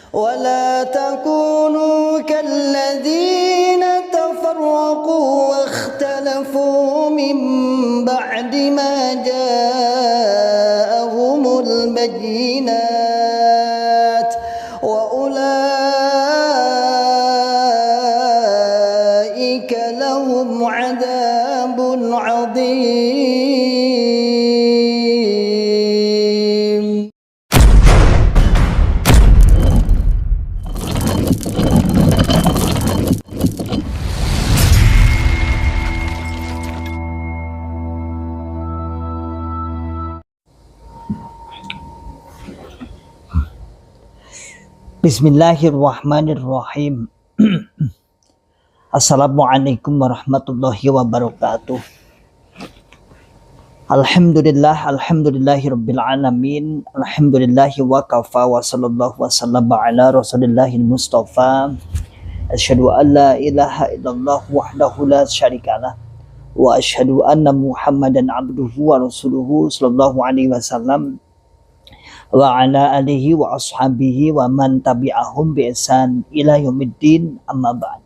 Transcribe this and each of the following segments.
ولا تكونوا كالذين تفرقوا واختلفوا من بعد ما جاءهم البينات وأولئك لهم عذاب عظيم. Bismillahirrahmanirrahim. Assalamualaikum warahmatullahi wabarakatuh. Alhamdulillahirabbil alamin. Alhamdulillahi wa kafa wa sallallahu wasallam ala rasulillahil mustafa. Asyhadu an la ilaha illallah wahdahu la syarikalah wa asyhadu anna Muhammadan abduhu wa rasuluhu sallallahu alaihi wasallam wa ala alihi wa ashabihi wa man tabi'ahum bi ihsan ila yaumiddin, amma ba'd.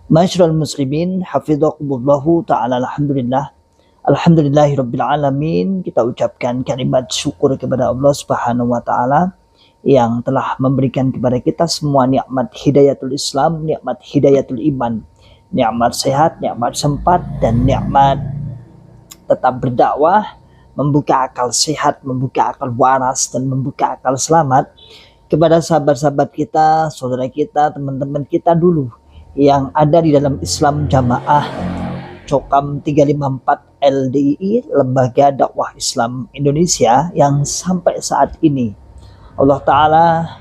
Masyarul muslimin hafizakumullahu ta'ala. Alhamdulillahirabbil alamin. Kita ucapkan kalimat syukur kepada Allah Subhanahu wa taala yang telah memberikan kepada kita semua nikmat hidayatul Islam, nikmat hidayatul iman, nikmat sehat, nikmat sempat, dan nikmat tetap berdakwah, membuka akal sehat, membuka akal waras, dan membuka akal selamat kepada sahabat-sahabat kita, saudara kita, teman-teman kita dulu yang ada di dalam Islam Jamaah Cokam 354 LDI, Lembaga Dakwah Islam Indonesia, yang sampai saat ini Allah Ta'ala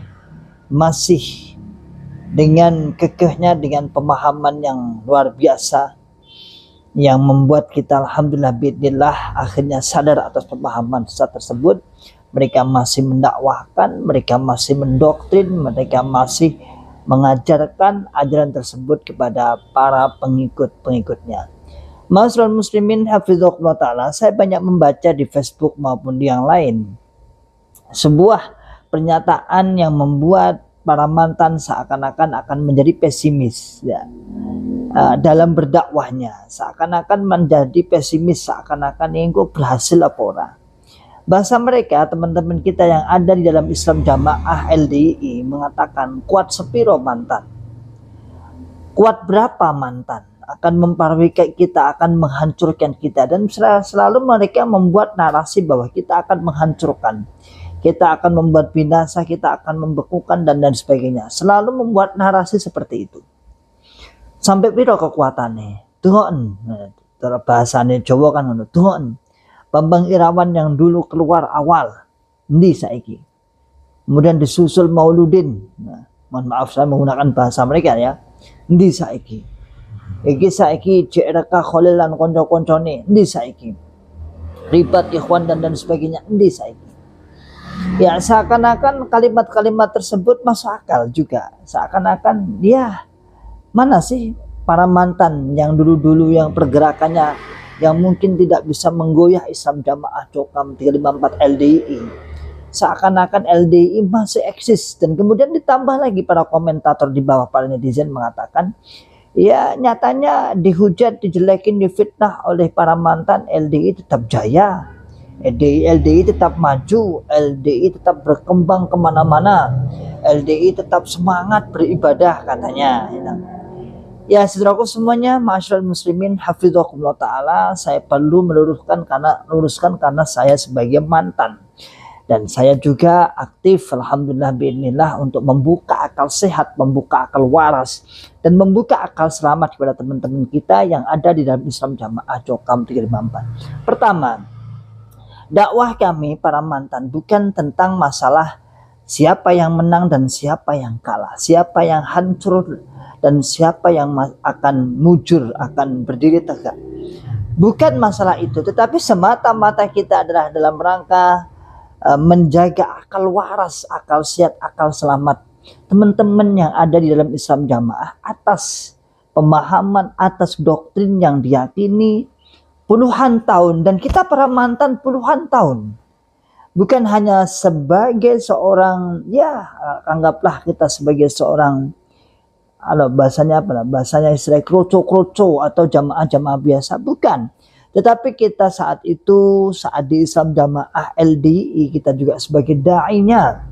masih dengan kekehnya, dengan pemahaman yang luar biasa, yang membuat kita alhamdulillah biidznillah akhirnya sadar atas pemahaman tersebut. Mereka masih mendakwahkan, mereka masih mendoktrin, mereka masih mengajarkan ajaran tersebut kepada para pengikut-pengikutnya. Ma'asyiral muslimin hafizakumullah ta'ala, saya banyak membaca di Facebook maupun di yang lain sebuah pernyataan yang membuat para mantan seakan-akan akan menjadi pesimis ya, dalam berdakwahnya, seakan-akan menjadi pesimis, seakan-akan engkau berhasil apa ora. Bahasa mereka, teman-teman kita yang ada di dalam Islam Jamaah LDI mengatakan, kuat sepiro mantan, kuat berapa mantan, akan mempengaruhi kita, akan menghancurkan kita. Dan selalu mereka membuat narasi bahwa kita akan menghancurkan, kita akan membuat binasa, kita akan membekukan, dan sebagainya. Selalu membuat narasi seperti itu. Sampai piro kekuatannya tuhon, cara bahasane Jawa kan ngono, tuhon. Bambang Irawan yang dulu keluar awal endi saiki, kemudian disusul Mauludin, mohon maaf saya menggunakan bahasa mereka ya, endi saiki, iki saiki JRK Khalil lan konco-koncone endi saiki, Ribat Ikhwan dan sebagainya endi saiki. Ya, seakan-akan kalimat-kalimat tersebut masuk akal juga, seakan-akan dia mana sih para mantan yang dulu-dulu yang pergerakannya yang mungkin tidak bisa menggoyah Islam Jamaah Cokam 354 LDI. Seakan-akan LDI masih eksis. Dan kemudian ditambah lagi para komentator di bawah, para netizen mengatakan, ya nyatanya dihujat, dijelekin, difitnah oleh para mantan, LDI tetap jaya, LDI tetap maju, LDI tetap berkembang kemana-mana, LDI tetap semangat beribadah katanya. Ya saudaraku semuanya, ma'asyiral muslimin hafizakumullah ta'ala, saya perlu meluruskan karena saya sebagai mantan, dan saya juga aktif alhamdulillah biidznillah untuk membuka akal sehat, membuka akal waras, dan membuka akal selamat kepada teman-teman kita yang ada di dalam Islam Jamaah Cokam 354. Pertama, dakwah kami para mantan bukan tentang masalah siapa yang menang dan siapa yang kalah, siapa yang hancur dan siapa yang akan mujur, akan berdiri tegak. Bukan masalah itu, tetapi semata-mata kita adalah dalam rangka menjaga akal waras, akal sehat, akal selamat teman-teman yang ada di dalam Islam Jamaah atas pemahaman, atas doktrin yang diyakini puluhan tahun, dan kita para mantan puluhan tahun bukan hanya sebagai seorang, ya anggaplah kita sebagai seorang, bahasanya apa lah, bahasanya istilah kroco-kroco atau jamaah-jamaah biasa, bukan. Tetapi kita saat itu, saat di Islam Jamaah LDI, kita juga sebagai da'inya,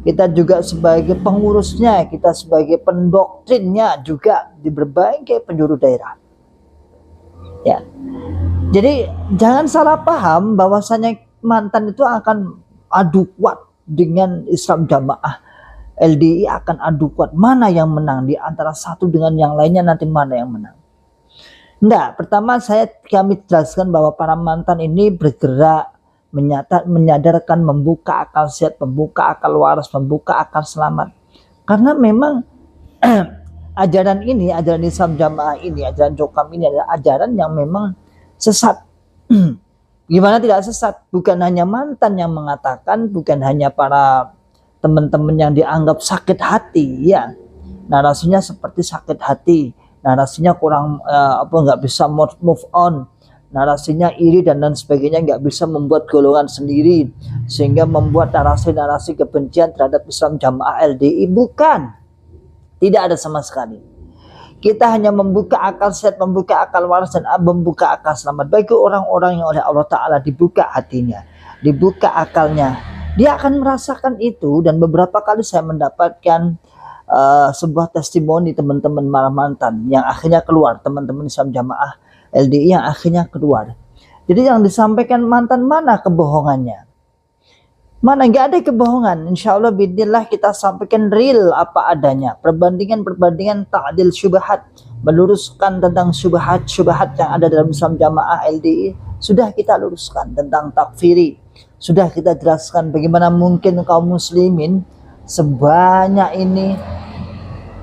kita juga sebagai pengurusnya, kita sebagai pendoktrinnya juga di berbagai penjuru daerah. Ya, jadi jangan salah paham bahwasanya mantan itu akan adu kuat dengan Islam Jamaah LDI, akan adu kuat mana yang menang di antara satu dengan yang lainnya, nanti mana yang menang. Enggak, pertama kami jelaskan bahwa para mantan ini bergerak menyadarkan, membuka akal sehat, membuka akal waras, membuka akal selamat. Karena memang ajaran ini, ajaran Islam Jamaah ini, ajaran Jokam ini adalah ajaran yang memang sesat. Gimana tidak sesat? Bukan hanya mantan yang mengatakan, bukan hanya para teman-teman yang dianggap sakit hati, ya. Narasinya seperti sakit hati, narasinya kurang nggak bisa move on, narasinya iri dan lain sebagainya, nggak bisa membuat golongan sendiri sehingga membuat narasi-narasi kebencian terhadap Islam Jamaah LDI. Bukan, tidak ada sama sekali. Kita hanya membuka akal sehat, membuka akal waras, dan membuka akal selamat bagi orang-orang yang oleh Allah Ta'ala dibuka hatinya, dibuka akalnya. Dia akan merasakan itu. Dan beberapa kali saya mendapatkan sebuah testimoni teman-teman para mantan yang akhirnya keluar, teman-teman Islam Jamaah LDI yang akhirnya keluar. Jadi yang disampaikan mantan, mana kebohongannya? Mana, nggak ada kebohongan. Insya Allah bidillah kita sampaikan real apa adanya. Perbandingan ta'dil syubhat, meluruskan tentang syubhat yang ada dalam Islam Jamaah LDI, sudah kita luruskan. Tentang takfiri sudah kita jelaskan. Bagaimana mungkin kaum muslimin sebanyak ini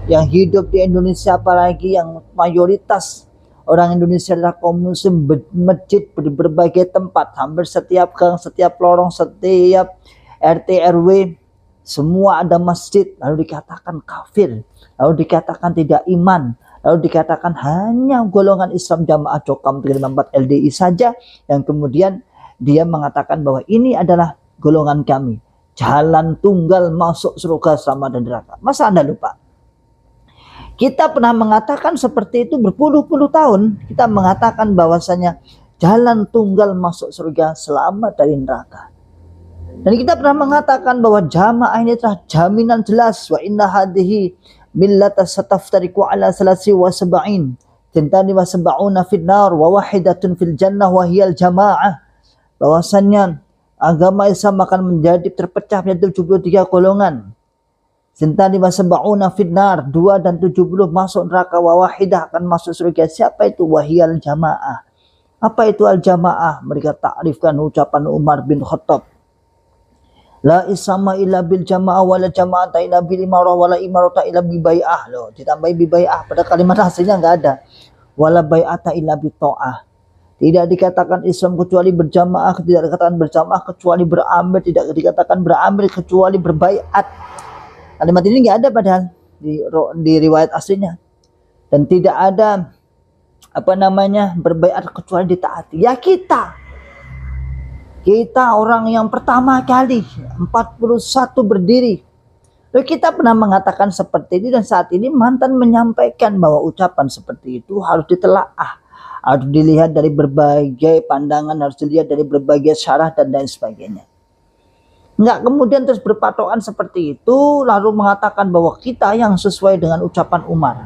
yang hidup di Indonesia, apalagi yang mayoritas orang Indonesia adalah kaum muslim, masjid di berbagai tempat, hampir setiap gang, setiap lorong, setiap RT RW, semua ada masjid, lalu dikatakan kafir, lalu dikatakan tidak iman, lalu dikatakan hanya golongan Islam Jamaah Jokam 354 LDI saja yang kemudian dia mengatakan bahwa ini adalah golongan kami, jalan tunggal masuk surga sama dan neraka. Masa Anda lupa? Kita pernah mengatakan seperti itu berpuluh-puluh tahun. Kita mengatakan bahwasanya jalan tunggal masuk surga, selamat dari neraka. Dan kita pernah mengatakan bahwa jamaah ini telah jaminan jelas, wa inna hadhihi millata sataftariqu ala salasi wa sab'in tintani wa sab'una fil nar wa wahidatun fil jannah wa hiyal jamaah. Bahwasanya agama Islam akan menjadi terpecah menjadi 73 golongan. Sintani wa sab'una fil nar, 2 dan 70 masuk neraka, wa wahidah akan masuk surga. Siapa itu? Wahiyal jamaah. Apa itu al jamaah? Mereka takrifkan ucapan Umar bin Khattab. La isama illa bil jamaah wa la jama'ata illa bil imarah wa la imarata illa bi bai'ah. Loh, ditambahi bi bai'ah, pada kalimat aslinya enggak ada. Wala bai'ata illa bi ta'ah. Tidak dikatakan Islam kecuali berjamaah, tidak dikatakan berjamaah kecuali beramir, tidak dikatakan beramir kecuali berbaiat. Kalimat ini nggak ada padahal di riwayat aslinya. Dan tidak ada berbaiat kecuali ditaati. Ya kita orang yang pertama kali 41 berdiri. Lalu kita pernah mengatakan seperti ini, dan saat ini mantan menyampaikan bahwa ucapan seperti itu harus ditelaah, harus dilihat dari berbagai pandangan, harus dilihat dari berbagai syarah dan lain sebagainya. Enggak kemudian terus berpatokan seperti itu lalu mengatakan bahwa kita yang sesuai dengan ucapan Umar,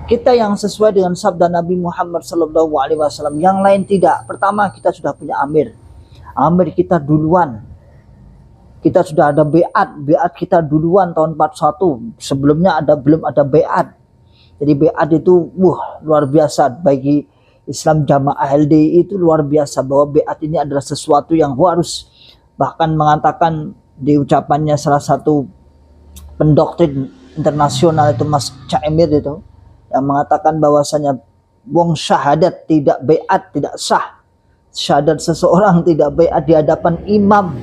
kita yang sesuai dengan sabda Nabi Muhammad SAW, yang lain tidak. Pertama, kita sudah punya amir kita duluan, kita sudah ada beat kita duluan tahun 41. Sebelumnya belum ada beat. Jadi beat itu luar biasa bagi Islam Jamaah LDI, itu luar biasa bahwa beat ini adalah sesuatu yang harus. Bahkan mengatakan di ucapannya salah satu pendoktrin internasional itu Mas Caimir itu, yang mengatakan bahwasanya wong syahadat tidak beat tidak sah. Syahadat seseorang tidak beat di hadapan imam,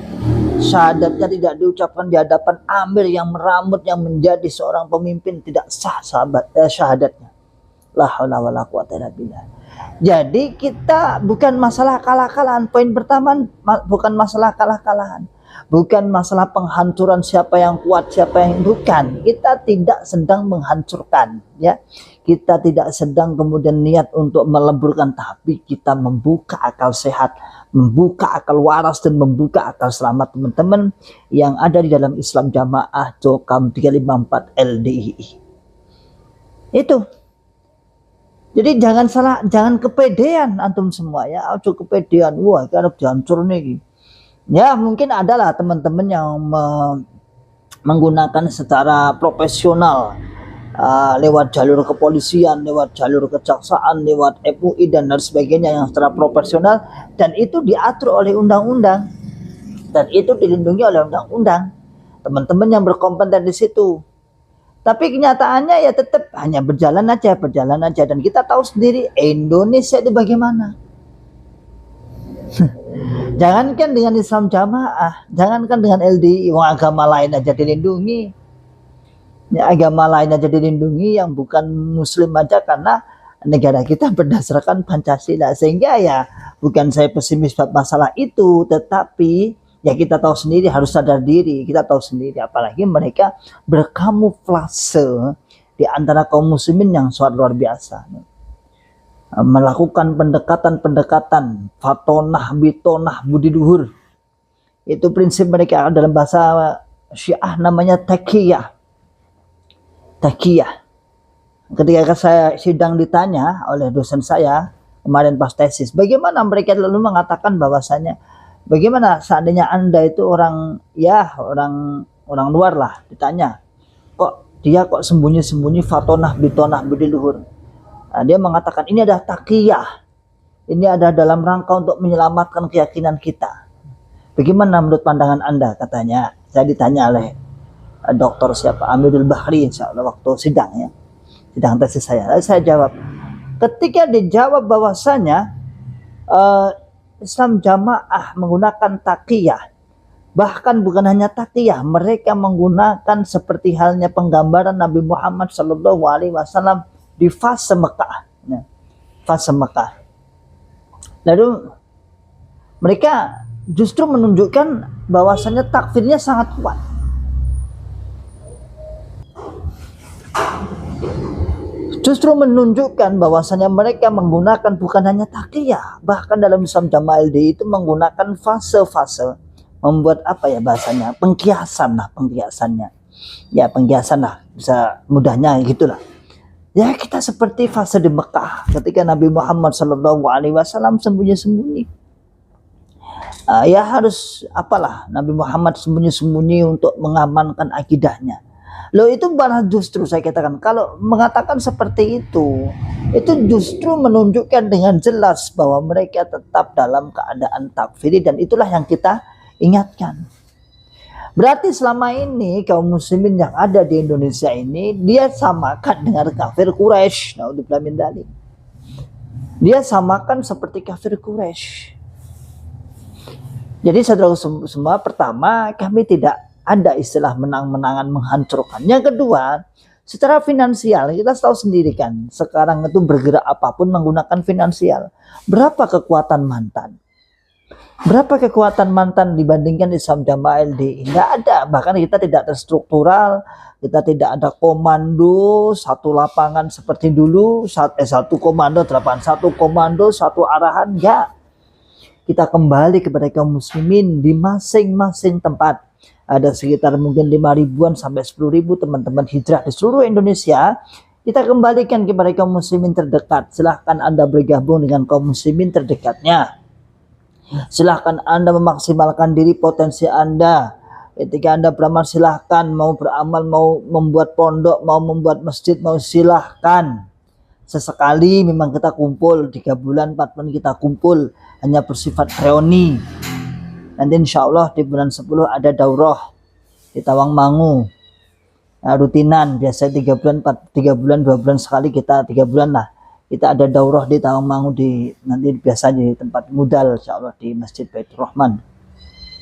syahadatnya tidak diucapkan di hadapan amir yang meramut, yang menjadi seorang pemimpin, tidak sah syahadatnya. La haula wala quwata illa billah. Jadi kita bukan masalah kalah-kalahan. Poin pertama bukan masalah kalah-kalahan. bukan masalah penghancuran siapa yang kuat, siapa yang bukan. Kita tidak sedang menghancurkan, ya. Kita tidak sedang kemudian niat untuk meleburkan, tapi kita membuka akal sehat, membuka akal waras, dan membuka akal selamat teman-teman yang ada di dalam Islam Jamaah Jokam 354 LDII. Itu. Jadi jangan salah, jangan kepedean antum semua ya. Ojo kepedean, wah kan dihancur nih. Ya mungkin adalah teman-teman yang menggunakan secara profesional lewat jalur kepolisian, lewat jalur kejaksaan, lewat MUI dan lain sebagainya yang secara profesional, dan itu diatur oleh undang-undang dan itu dilindungi oleh undang-undang. Teman-teman yang berkompeten di situ. Tapi kenyataannya ya tetap hanya berjalan aja, dan kita tahu sendiri Indonesia itu bagaimana. Jangankan dengan Islam Jamaah, jangankan dengan LDI, agama lain aja dilindungi. Ya, agama lain aja dilindungi yang bukan Muslim aja, karena negara kita berdasarkan Pancasila. Sehingga ya bukan saya pesimis masalah itu, tetapi ya kita tahu sendiri, harus sadar diri, kita tahu sendiri, apalagi mereka berkamuflase di antara kaum muslimin yang sangat luar biasa. Melakukan pendekatan fatonah, bitonah, budi luhur. Itu prinsip mereka, dalam bahasa Syiah namanya taqiyah. Taqiyah. Ketika saya sidang ditanya oleh dosen saya kemarin pas tesis, bagaimana mereka lalu mengatakan bahwasanya bagaimana seandainya Anda itu orang luar lah, ditanya, dia kok sembunyi-sembunyi fatonah, bitonah, budi luhur. Nah, dia mengatakan ini adalah taqiyah. Ini ada dalam rangka untuk menyelamatkan keyakinan kita. Bagaimana menurut pandangan Anda, katanya. Saya ditanya oleh Dr. Amirul Bahri, insyaallah waktu sidang ya. Sidang tesis saya. Lalu saya jawab. Ketika dijawab bahwasanya Islam Jamaah menggunakan taqiyah, bahkan bukan hanya taqiyah, mereka menggunakan seperti halnya penggambaran Nabi Muhammad SAW di fase Mekah. Nah, fase Mekah. Lalu mereka justru menunjukkan bahwasanya takfirnya sangat kuat. Justru menunjukkan bahwasanya mereka menggunakan bukan hanya taqiyah, bahkan dalam Islam Jamaah LDI itu menggunakan fase-fase, membuat apa ya bahasanya, pengkiasannya. Ya pengkiasan lah, bisa mudahnya gitulah. Ya kita seperti fase di Mekah ketika Nabi Muhammad SAW sembunyi-sembunyi. Ya harus apalah, Nabi Muhammad sembunyi-sembunyi untuk mengamankan akidahnya. Loh itu malah justru saya katakan, kalau mengatakan seperti itu justru menunjukkan dengan jelas bahwa mereka tetap dalam keadaan takfiri, dan itulah yang kita ingatkan. Berarti selama ini kaum muslimin yang ada di Indonesia ini dia samakan dengan kafir Quraisy. Naudzubillah min dzalik. Dia samakan seperti kafir Quraisy. Jadi saudara semua, pertama kami tidak ada istilah menang-menangan menghancurkan. Yang kedua, secara finansial kita tahu sendiri kan, sekarang itu bergerak apapun menggunakan finansial. Berapa kekuatan mantan? Berapa kekuatan mantan dibandingkan Islam Jamaah LDI? Tidak ada. Bahkan kita tidak terstruktural, kita tidak ada komando satu lapangan seperti dulu, satu komando, satu komando, satu arahan. Ya, kita kembali kepada kaum muslimin di masing-masing tempat. Ada sekitar mungkin 5.000-an sampai 10.000 teman-teman hijrah di seluruh Indonesia. Kita kembalikan kepada kaum muslimin terdekat. Silahkan Anda bergabung dengan kaum muslimin terdekatnya. Silahkan Anda memaksimalkan diri potensi Anda. Ketika Anda beramal silahkan, mau beramal, mau membuat pondok, mau membuat masjid, mau silahkan. Sesekali memang kita kumpul, 3 bulan, 4 bulan kita kumpul, hanya bersifat reuni. Nanti insya Allah di bulan 10 ada daurah di Tawangmangu. Rutinan, biasa 3 bulan, 2 bulan sekali kita, 3 bulan lah. Kita ada daurah di Tawangmangu, nanti biasa di tempat Mudal, insya Allah di Masjid Baitur Rahman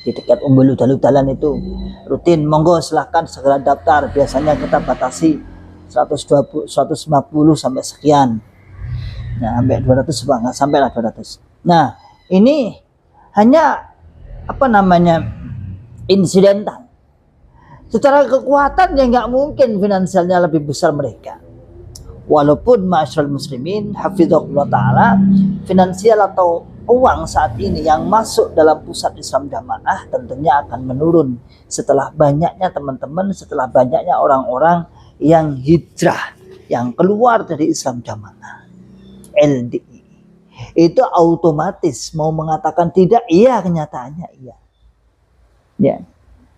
di dekat Umbul Udal-Udalan itu rutin. Monggo silahkan segera daftar. Biasanya kita batasi 150 sampai sekian. Nah, sampai 200 nggak sampai lah 200. Nah, ini hanya insidental. Secara kekuatan ya nggak mungkin finansialnya lebih besar mereka. Walaupun masyarakat muslimin hafizahullah ta'ala, finansial atau uang saat ini yang masuk dalam pusat Islam Jamaah tentunya akan menurun setelah banyaknya teman-teman, setelah banyaknya orang-orang yang hijrah, yang keluar dari Islam Jamaah LDI. Itu otomatis mau mengatakan tidak, iya, kenyataannya iya. Ya.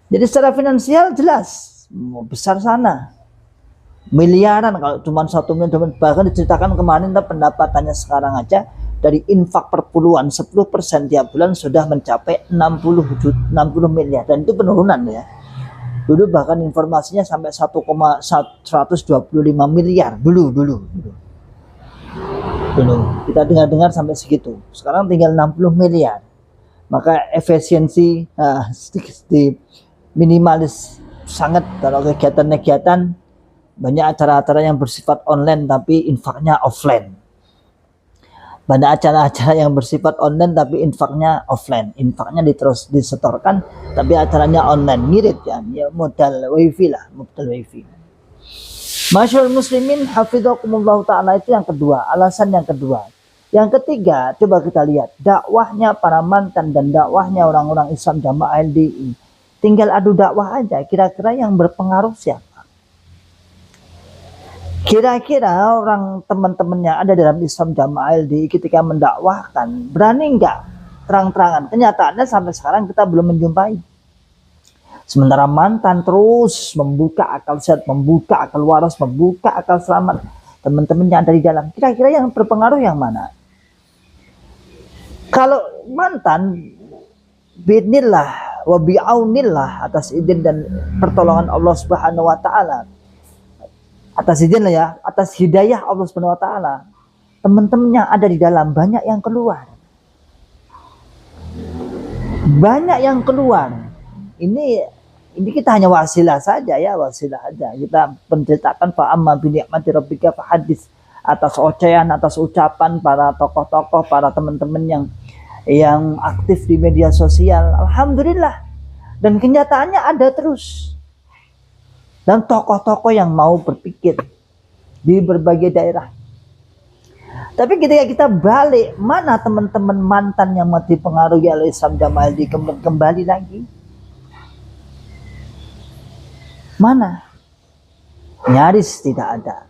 Jadi secara finansial jelas besar sana. Miliaran kalau cuma 1 miliar, bahkan diceritakan kemarin pendapatannya sekarang aja dari infak perpuluhan 10% tiap bulan sudah mencapai 60 miliar, dan itu penurunan ya. Dulu bahkan informasinya sampai 1,125 miliar dulu kita dengar sampai segitu. Sekarang tinggal 60 miliar. Maka efisiensi di minimalis sangat. Kalau kegiatan-kegiatan banyak acara-acara yang bersifat online tapi infaknya offline. Banyak acara-acara yang bersifat online tapi infaknya offline. Infaknya terus disetorkan tapi acaranya online. Mirip ya modal wifi lah, modal wifi. Masyaallah muslimin hafizakumullah ta'ala, itu yang kedua, alasan yang kedua. Yang ketiga, coba kita lihat dakwahnya para mantan dan dakwahnya orang-orang Islam Jamaah LDI. Tinggal adu dakwah aja, kira-kira yang berpengaruh siapa? Kira-kira orang teman-temannya ada dalam Islam Jamaah LDI ketika mendakwahkan, berani enggak terang-terangan? Kenyataannya sampai sekarang kita belum menjumpai. Sementara mantan terus membuka akal sehat, membuka akal waras, membuka akal selamat teman-teman yang ada di dalam. Kira-kira yang berpengaruh yang mana? Kalau mantan, bi'idnillah wa bi'aunillah, atas izin dan pertolongan Allah Subhanahu wa taala, atas izin lah ya, atas hidayah Allah Subhanahu wa taala, teman-temannya ada di dalam banyak yang keluar. Banyak yang keluar. Ini kita hanya wasilah saja ya, wasilah aja. Kita menceritakan fa amma bi ni'mati rabbika fahadits, atas ocehan, atas ucapan para tokoh-tokoh, para teman-teman yang aktif di media sosial. Alhamdulillah. Dan kenyataannya ada terus. Dan tokoh-tokoh yang mau berpikir di berbagai daerah. Tapi ketika kita balik, mana teman-teman mantan yang dipengaruhi oleh Islam Jamaah LDI kembali lagi? Mana? Nyaris tidak ada.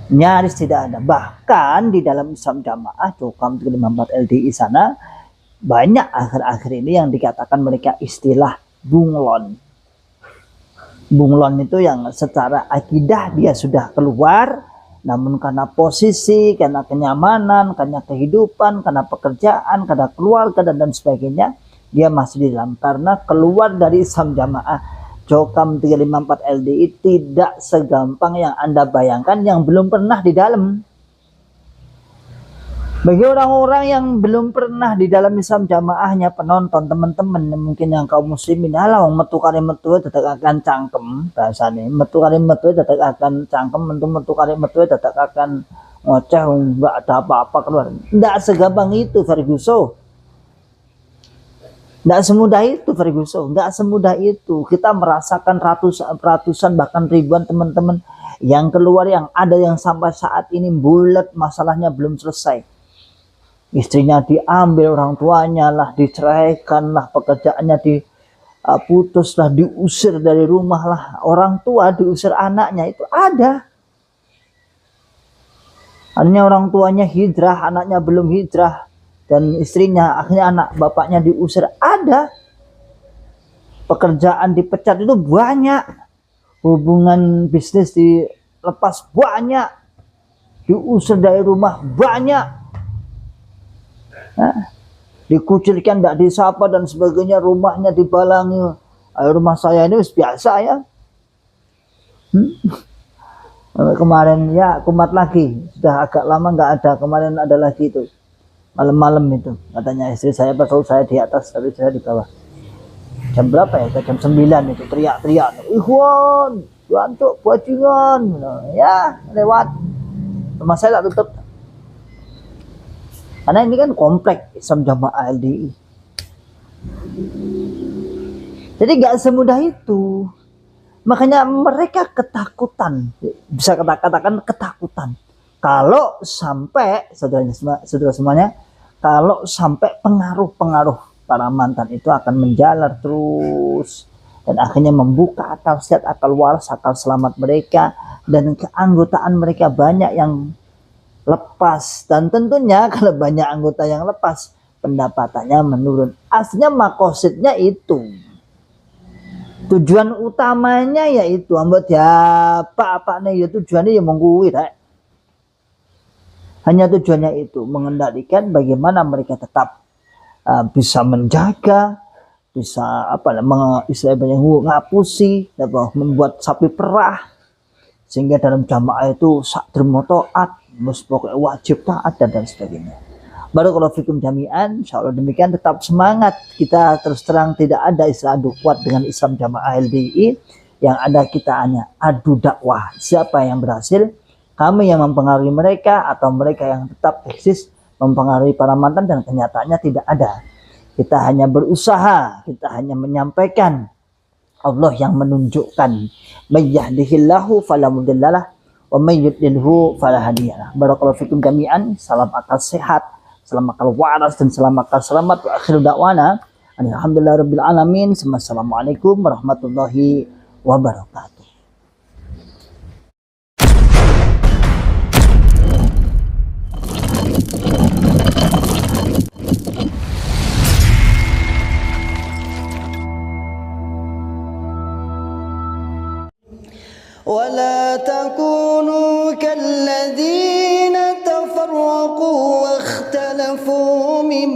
Nyaris tidak ada. Bahkan di dalam Islam Jamaah Cokam 354 LDI sana, banyak akhir-akhir ini yang dikatakan mereka istilah bunglon. Bunglon itu yang secara akidah dia sudah keluar, namun karena posisi, karena kenyamanan, karena kehidupan, karena pekerjaan, karena keluarga dan sebagainya, dia masih di dalam. Karena keluar dari Islam Jamaah Cokam 354 LDI tidak segampang yang Anda bayangkan yang belum pernah di dalam. Bagi orang-orang yang belum pernah di dalam Islam Jamaahnya, penonton teman-teman mungkin yang kaum muslimin, halah metu kare metu dadak akan cangkem bahasane, metu kare metu dadak akan cangkem, metu kare metu dadak akan ngoceh enggak ada apa-apa keluar. Enggak segampang itu Ferguson. Enggak semudah itu Ferguson, enggak semudah itu. Kita merasakan ratusan bahkan ribuan teman-teman yang keluar, yang ada yang sampai saat ini bulat masalahnya belum selesai. Istrinya diambil orang tuanya lah, diceraikan lah, pekerjaannya diputus lah, diusir dari rumah lah, orang tua diusir anaknya, itu ada. Artinya orang tuanya hijrah, anaknya belum hijrah, dan istrinya akhirnya anak bapaknya diusir, ada. Pekerjaan dipecat itu banyak, hubungan bisnis dilepas banyak, diusir dari rumah banyak. Nah, dikucilkan, tidak disapa dan sebagainya, rumahnya dibalangi. Rumah saya ini biasa ya. Kemarin ya kumat lagi, sudah agak lama nggak ada. Kemarin ada lagi itu malam-malam itu, katanya istri saya, betul saya di atas tapi saya di bawah. Jam berapa ya? Jam 9 itu teriak-teriak, Ikhwan, bantu bajingan, ya lewat rumah saya tak tutup. Karena ini kan komplek Islam Jamaah LDI. Jadi gak semudah itu. Makanya mereka ketakutan, bisa katakan ketakutan. Kalau sampai saudara semuanya, kalau sampai pengaruh-pengaruh para mantan itu akan menjalar terus dan akhirnya membuka akal sehat, akal waras, akal selamat mereka, dan keanggotaan mereka banyak yang lepas. Dan tentunya kalau banyak anggota yang lepas, pendapatannya menurun. Aslinya makosidnya itu. Tujuan utamanya yaitu ambot ya apa nih ya tujuannya ya mengkuwi rek. Hanya tujuannya itu mengendalikan bagaimana mereka tetap bisa menjaga, bisa istilahnya ngapusi, membuat sapi perah sehingga dalam jamaah itu sak dermo taat, pokoknya wajib taat dan sebagainya. Barakallahu fikum jami'an. Insyaallah demikian, tetap semangat. Kita terus terang tidak ada istilah adu kuat dengan Islam Jamaah LDI. Yang ada kita hanya adu dakwah. Siapa yang berhasil? Kami yang mempengaruhi mereka atau mereka yang tetap eksis mempengaruhi para mantan, dan kenyataannya tidak ada. Kita hanya berusaha, kita hanya menyampaikan. Allah yang menunjukkan. May yahdihillahu fala mudhillalah wa may yudlilhu fala hadiyalah. Barakallahu fikum jami'an. Salam akal sehat, salam akal waras, dan salam akal selamat. Wa akhiru da'wana alhamdulillahirabbil alamin. Assalamualaikum warahmatullahi wabarakatuh. ولا تكونوا كالذين تفرقوا واختلفوا من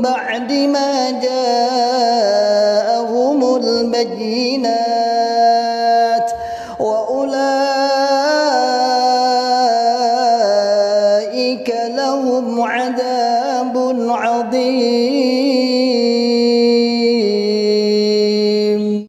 بعد ما جاءهم البينات وأولئك لهم عذاب عظيم.